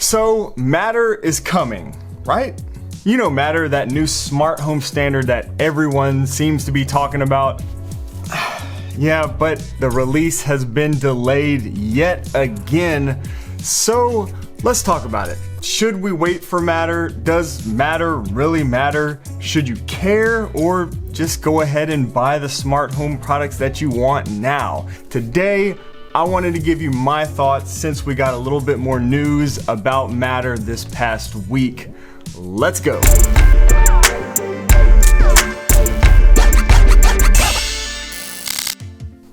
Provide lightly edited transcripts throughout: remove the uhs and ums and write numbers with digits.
So Matter is coming, right? You know Matter, that new smart home standard that everyone seems to be talking about. Yeah, but the release has been delayed yet again. So let's talk about it. Should we wait for Matter? Does Matter really matter? Should you care, or just go ahead and buy the smart home products that you want now? Today, I wanted to give you my thoughts since we got a little bit more news about Matter this past week. Let's go.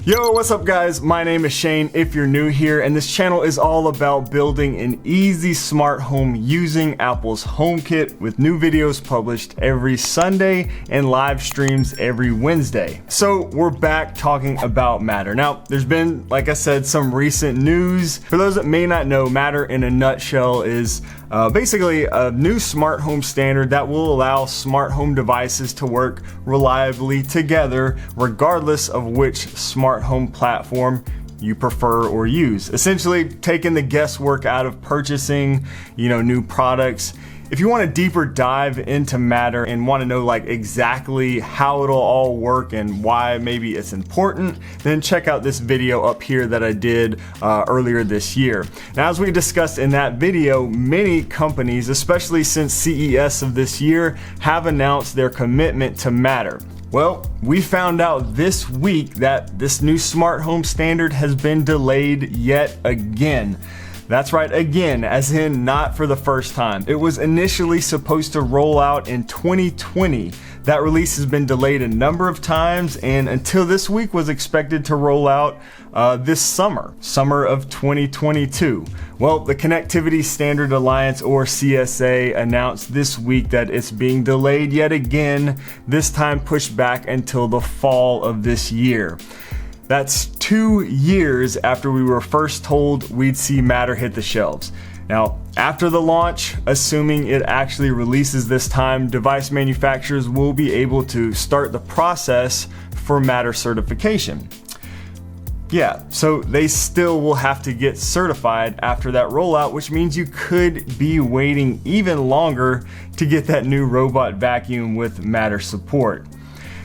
Yo, what's up guys? My name is Shane if you're new here, and this channel is all about building an easy smart home using Apple's HomeKit, with new videos published every Sunday and live streams every Wednesday. So we're back talking about Matter. Now, there's been, like I said, some recent news. For those that may not know, Matter in a nutshell is basically a new smart home standard that will allow smart home devices to work reliably together regardless of which smart home platform you prefer or use. Essentially taking the guesswork out of purchasing, new products. If you want a deeper dive into Matter and want to know like exactly how it'll all work and why maybe it's important, then check out this video up here that I did earlier this year. Now, as we discussed in that video, many companies, especially since CES of this year, have announced their commitment to Matter. Well, we found out this week that this new smart home standard has been delayed yet again. That's right, again, as in not for the first time. It was initially supposed to roll out in 2020. That release has been delayed a number of times, and until this week was expected to roll out this summer of 2022. Well, the Connectivity Standard Alliance, or CSA, announced this week that it's being delayed yet again, this time pushed back until the fall of this year. That's 2 years after we were first told we'd see Matter hit the shelves. Now, after the launch, assuming it actually releases this time, device manufacturers will be able to start the process for Matter certification. Yeah, so they still will have to get certified after that rollout, which means you could be waiting even longer to get that new robot vacuum with Matter support.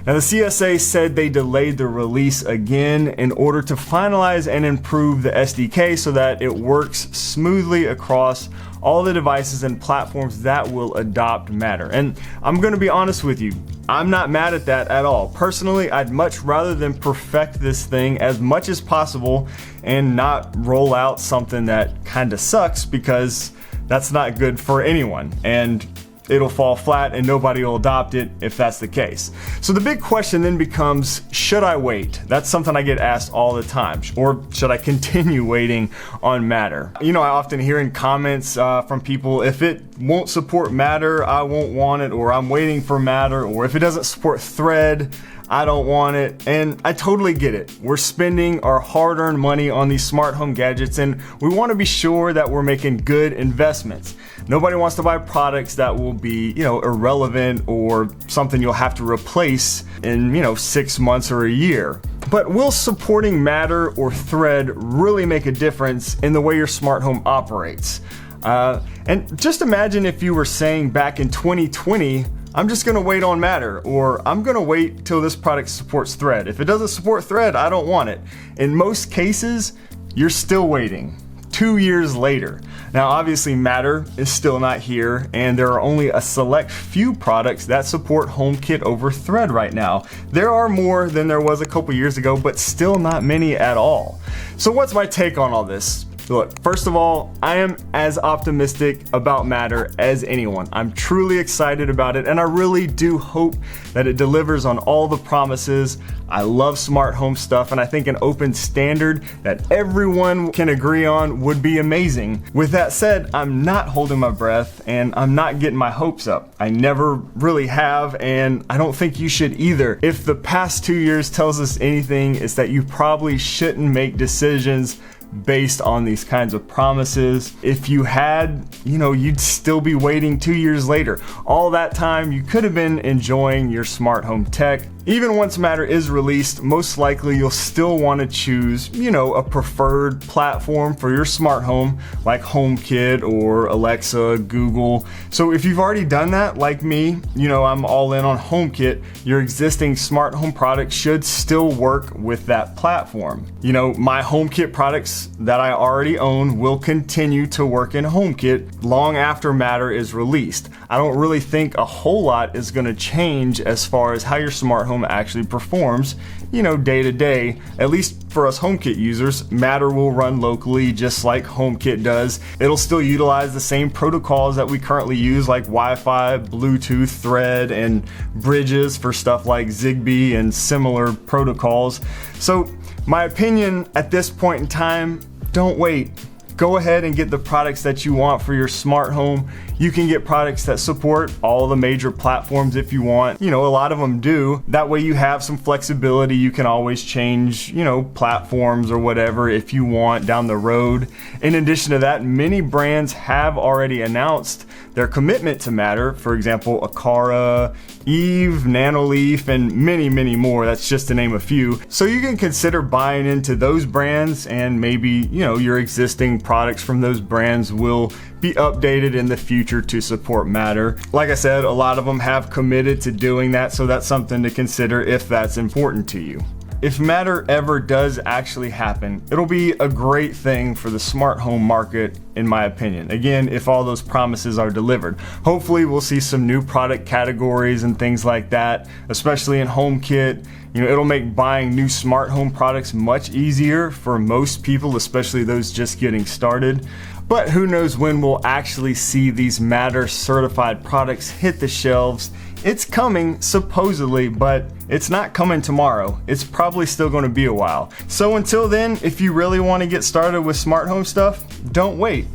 Now, the CSA said they delayed the release again in order to finalize and improve the SDK so that it works smoothly across all the devices and platforms that will adopt Matter. And I'm going to be honest with you, I'm not mad at that at all. Personally, I'd much rather than perfect this thing as much as possible and not roll out something that kind of sucks, because that's not good for anyone. And it'll fall flat and nobody will adopt it if that's the case. So the big question then becomes, should I wait? That's something I get asked all the time. Or should I continue waiting on Matter? I often hear in comments from people, if it won't support Matter, I won't want it, or I'm waiting for Matter, or if it doesn't support Thread, I don't want it. And I totally get it. We're spending our hard-earned money on these smart home gadgets, and we want to be sure that we're making good investments. Nobody wants to buy products that will be, irrelevant or something you'll have to replace in, 6 months or a year. But will supporting Matter or Thread really make a difference in the way your smart home operates? And just imagine if you were saying back in 2020, I'm just gonna wait on Matter, or I'm gonna wait till this product supports Thread. If it doesn't support Thread, I don't want it. In most cases, you're still waiting 2 years later. Now, obviously Matter is still not here, and there are only a select few products that support HomeKit over Thread right now. There are more than there was a couple years ago, but still not many at all. So what's my take on all this? Look, first of all, I am as optimistic about Matter as anyone. I'm truly excited about it, and I really do hope that it delivers on all the promises. I love smart home stuff, and I think an open standard that everyone can agree on would be amazing. With that said, I'm not holding my breath, and I'm not getting my hopes up. I never really have, and I don't think you should either. If the past 2 years tells us anything, it's that you probably shouldn't make decisions based on these kinds of promises. If you had, you'd still be waiting 2 years later. All that time, you could have been enjoying your smart home tech. Even once Matter is released, most likely you'll still want to choose, a preferred platform for your smart home like HomeKit or Alexa, Google. So if you've already done that, like me, I'm all in on HomeKit, your existing smart home product should still work with that platform. My HomeKit products that I already own will continue to work in HomeKit long after Matter is released. I don't really think a whole lot is going to change as far as how your smart home actually performs, day to day. At least for us HomeKit users, Matter will run locally just like HomeKit does. It'll still utilize the same protocols that we currently use, like Wi-Fi, Bluetooth, Thread, and bridges for stuff like Zigbee and similar protocols. So my opinion at this point in time, don't wait. Go ahead and get the products that you want for your smart home. You can get products that support all the major platforms if you want. A lot of them do. That way you have some flexibility. You can always change, platforms or whatever if you want down the road. In addition to that, many brands have already announced their commitment to Matter. For example, Aqara, Eve, Nanoleaf, and many, many more. That's just to name a few. So you can consider buying into those brands, and maybe, your existing products from those brands will be updated in the future to support Matter. Like I said, a lot of them have committed to doing that, so that's something to consider if that's important to you. If Matter ever does actually happen, it'll be a great thing for the smart home market, in my opinion. Again, if all those promises are delivered. Hopefully we'll see some new product categories and things like that, especially in HomeKit. It'll make buying new smart home products much easier for most people, especially those just getting started. But who knows when we'll actually see these Matter certified products hit the shelves. It's coming, supposedly, but it's not coming tomorrow. It's probably still going to be a while. So until then, if you really want to get started with smart home stuff, don't wait.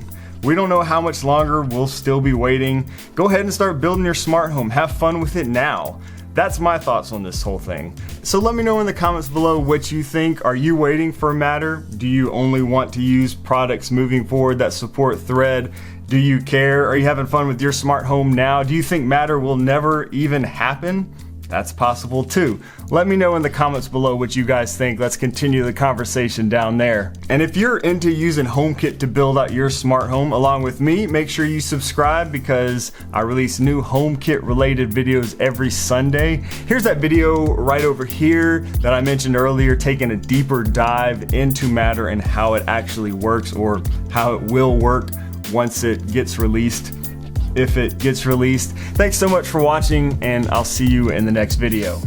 We don't know how much longer we'll still be waiting. Go ahead and start building your smart home. Have fun with it now. That's my thoughts on this whole thing. So let me know in the comments below what you think. Are you waiting for Matter? Do you only want to use products moving forward that support Thread? Do you care? Are you having fun with your smart home now? Do you think Matter will never even happen? That's possible too. Let me know in the comments below what you guys think. Let's continue the conversation down there. And if you're into using HomeKit to build out your smart home along with me, make sure you subscribe because I release new HomeKit related videos every Sunday. Here's that video right over here that I mentioned earlier, taking a deeper dive into Matter and how it actually works, or how it will work once it gets released, if it gets released. Thanks so much for watching, and I'll see you in the next video.